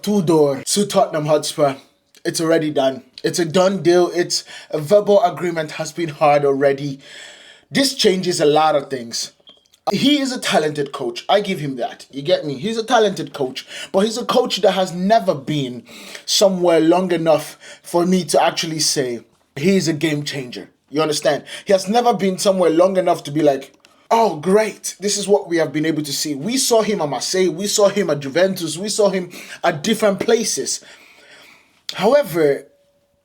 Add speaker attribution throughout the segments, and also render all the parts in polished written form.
Speaker 1: Tudor to Tottenham Hotspur. It's already done. It's a done deal. It's a verbal agreement has been hard already. This changes a lot of things. He is a talented coach. I give him that. You get me? He's a talented coach. But he's a coach that has never been somewhere long enough for me to actually say he's a game changer. You understand? He has never been somewhere long enough to be like, oh, great. This is what we have been able to see. We saw him at Marseille. We saw him at Juventus. We saw him at different places. However,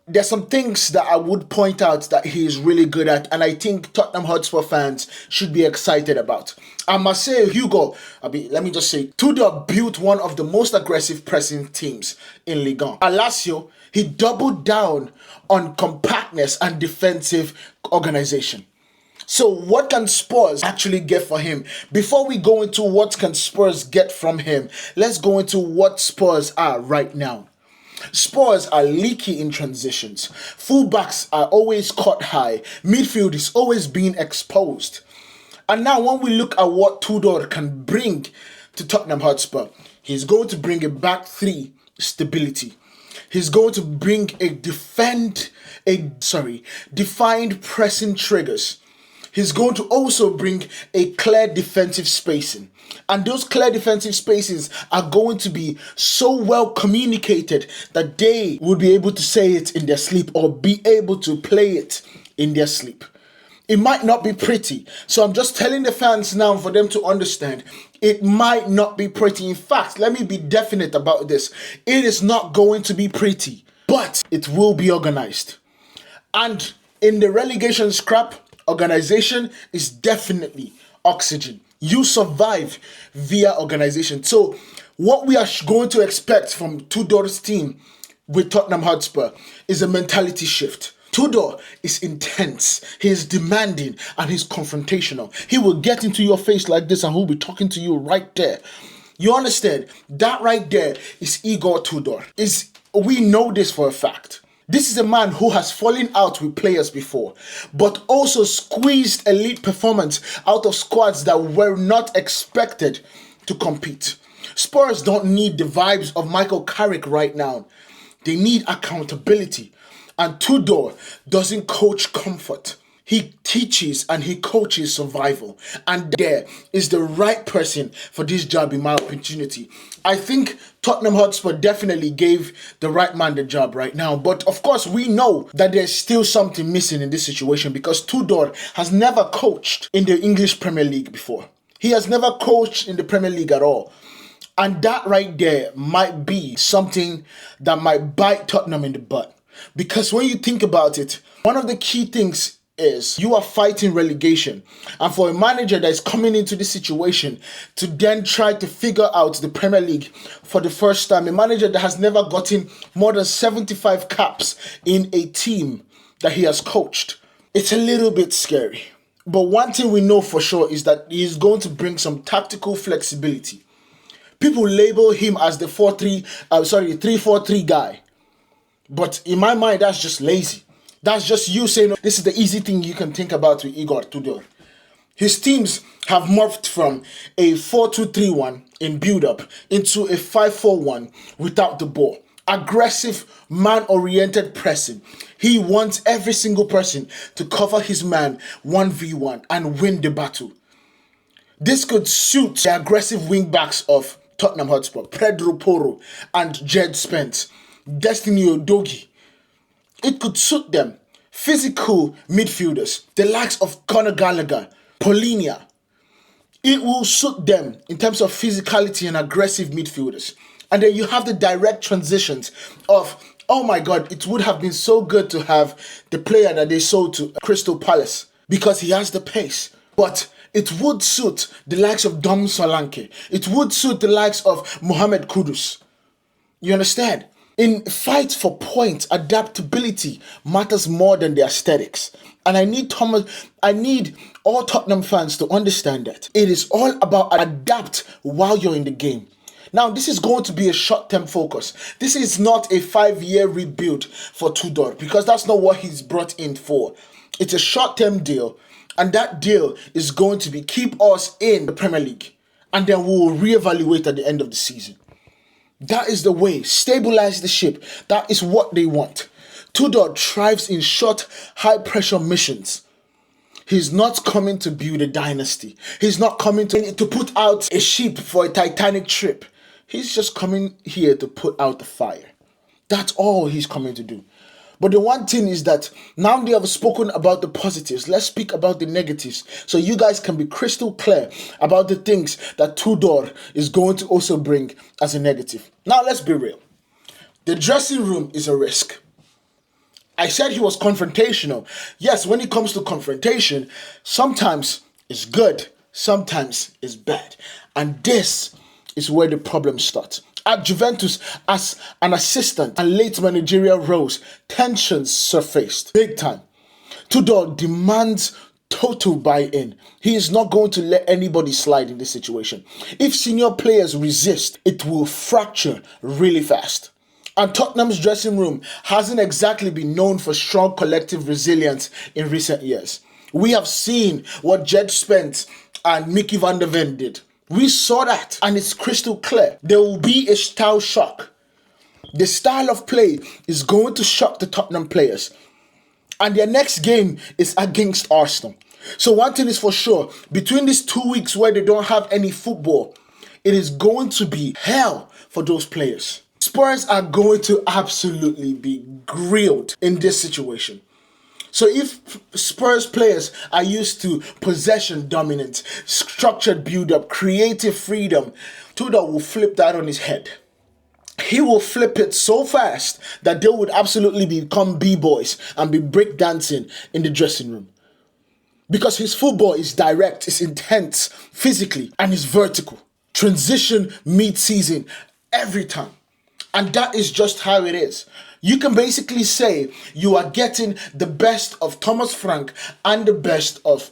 Speaker 1: there's some things that I would point out that he is really good at, and I think Tottenham Hotspur fans should be excited about. At Marseille, let me just say, Tudor built one of the most aggressive pressing teams in Ligue 1. At Lazio, he doubled down on compactness and defensive organization. So what can Spurs actually get for him? Before we go into what can Spurs get from him, let's go into what Spurs are right now. Spurs are leaky in transitions. Fullbacks are always caught high. Midfield is always being exposed. And now when we look at what Tudor can bring to Tottenham Hotspur, he's going to bring a back three stability. He's going to bring defined pressing triggers. He's going to also bring a clear defensive spacing. And those clear defensive spaces are going to be so well communicated that they would be able to say it in their sleep or be able to play it in their sleep. It might not be pretty. So I'm just telling the fans now for them to understand. It might not be pretty. In fact, let me be definite about this. It is not going to be pretty, but it will be organized. And in the relegation scrap, organization is definitely oxygen. You survive via organization. So what we are going to expect from Tudor's team with Tottenham Hotspur is a mentality shift. Tudor is intense, he is demanding, and he's confrontational. He will get into your face like this and he'll be talking to you right there. You understand? That right there is Igor Tudor. We know this for a fact. This is a man who has fallen out with players before, but also squeezed elite performance out of squads that were not expected to compete. Spurs don't need the vibes of Michael Carrick right now. They need accountability. And Tudor doesn't coach comfort. He teaches and he coaches survival. And there is the right person for this job, in my opportunity. I think Tottenham Hotspur definitely gave the right man the job right now. But of course, we know that there's still something missing in this situation because Tudor has never coached in the English Premier League before. He has never coached in the Premier League at all. And that right there might be something that might bite Tottenham in the butt. Because when you think about it, one of the key things is you are fighting relegation. And for a manager that is coming into this situation to then try to figure out the Premier League for the first time, a manager that has never gotten more than 75 caps in a team that he has coached, it's a little bit scary. But one thing we know for sure is that he is going to bring some tactical flexibility. People label him as the 3-4-3 guy. But in my mind, that's just lazy. That's just you saying, no, this is the easy thing you can think about with Igor Tudor. His teams have morphed from a 4-2-3-1 in build-up into a 5-4-1 without the ball. Aggressive, man-oriented pressing. He wants every single person to cover his man 1v1 and win the battle. This could suit the aggressive wing-backs of Tottenham Hotspur, Pedro Porro and Jed Spence, Destiny Udogie. It could suit them. Physical midfielders, the likes of Conor Gallagher, Polinia. It will suit them in terms of physicality and aggressive midfielders. And then you have the direct transitions of, oh my God, it would have been so good to have the player that they sold to Crystal Palace because he has the pace. But it would suit the likes of Dom Solanke. It would suit the likes of Mohamed Kudus. You understand? In fights for points, adaptability matters more than the aesthetics. And I need all Tottenham fans to understand that. It is all about adapt while you're in the game. Now, this is going to be a short-term focus. This is not a 5-year rebuild for Tudor because that's not what he's brought in for. It's a short-term deal, and that deal is going to be keep us in the Premier League, and then we'll reevaluate at the end of the season. That is the way. Stabilize the ship. That is what they want. Tudor thrives in short, high-pressure missions. He's not coming to build a dynasty. He's not coming to put out a ship for a Titanic trip. He's just coming here to put out the fire. That's all he's coming to do. But the one thing is that now they have spoken about the positives. Let's speak about the negatives so you guys can be crystal clear about the things that Tudor is going to also bring as a negative. Now, let's be real. The dressing room is a risk. I said he was confrontational. Yes, when it comes to confrontation, sometimes it's good, sometimes it's bad. And this is where the problem starts. At Juventus, as an assistant and late managerial roles, tensions surfaced big time. Tudor demands total buy-in. He is not going to let anybody slide in this situation. If senior players resist, it will fracture really fast. And Tottenham's dressing room hasn't exactly been known for strong collective resilience in recent years. We have seen what Jed Spence and Mickey van der Ven did. We saw that, and it's crystal clear. There will be a style shock. The style of play is going to shock the Tottenham players. And their next game is against Arsenal. So one thing is for sure, between these 2 weeks where they don't have any football, it is going to be hell for those players. Spurs are going to absolutely be grilled in this situation. So if Spurs players are used to possession dominance, structured build-up, creative freedom, Tudor will flip that on his head. He will flip it so fast that they would absolutely become b-boys and be breakdancing in the dressing room. Because his football is direct, it's intense, physically, and it's vertical. Transition mid-season, every time. And that is just how it is. You can basically say you are getting the best of Thomas Frank and the best of,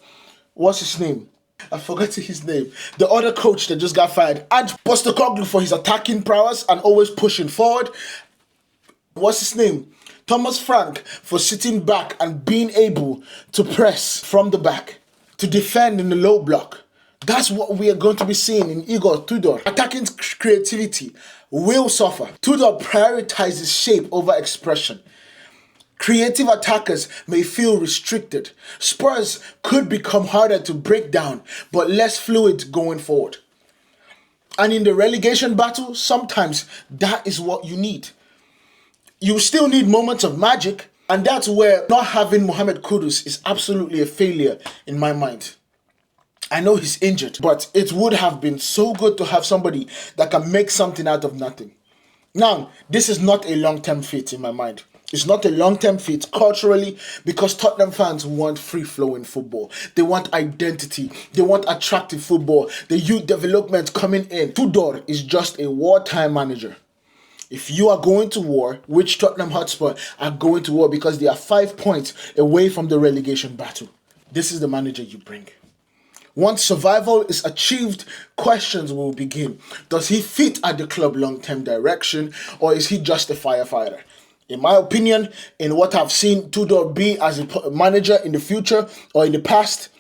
Speaker 1: what's his name? I forgot his name. The other coach that just got fired. And Postecoglou for his attacking prowess and always pushing forward. What's his name? Thomas Frank for sitting back and being able to press from the back, to defend in the low block. That's what we are going to be seeing in Igor Tudor. Attacking creativity will suffer. Tudor prioritizes shape over expression. Creative attackers may feel restricted. Spurs could become harder to break down, but less fluid going forward. And in the relegation battle, sometimes that is what you need. You still need moments of magic, and that's where not having Mohamed Kudus is absolutely a failure in my mind. I know he's injured, but it would have been so good to have somebody that can make something out of nothing. Now, this is not a long-term fit in my mind. It's not a long-term fit culturally because Tottenham fans want free-flowing football. They want identity. They want attractive football. The youth development coming in. Tudor is just a wartime manager. If you are going to war, which Tottenham Hotspur are going to war because they are 5 points away from the relegation battle, this is the manager you bring. Once survival is achieved, questions will begin. Does he fit at the club long-term direction, or is he just a firefighter? In my opinion, in what I've seen Tudor be as a manager in the future or in the past,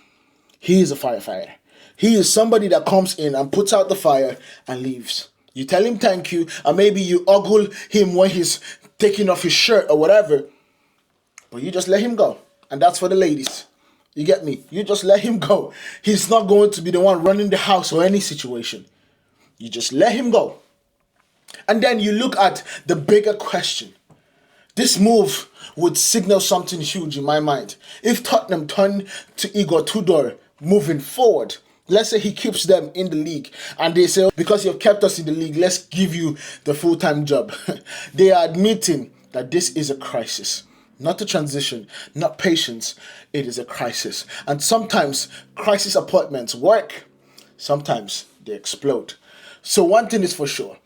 Speaker 1: he is a firefighter. He is somebody that comes in and puts out the fire and leaves. You tell him thank you, and maybe you ogle him when he's taking off his shirt or whatever, but you just let him go. And that's for the ladies. You get me? You just let him go. He's not going to be the one running the house or any situation. You just let him go. And then you look at the bigger question. This move would signal something huge in my mind. If Tottenham turn to Igor Tudor moving forward, let's say he keeps them in the league and they say, because you've kept us in the league, let's give you the full-time job. They are admitting that this is a crisis. Not a transition, not patience. It is a crisis. And sometimes crisis appointments work. Sometimes they explode. So one thing is for sure.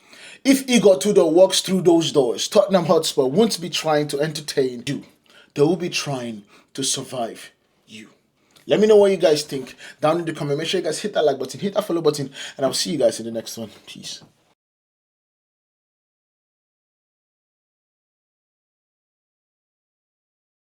Speaker 1: If Igor Tudor walks through those doors, Tottenham Hotspur won't be trying to entertain you. They will be trying to survive you. Let me know what you guys think down in the comment. Make sure you guys hit that like button, hit that follow button, and I'll see you guys in the next one. Peace.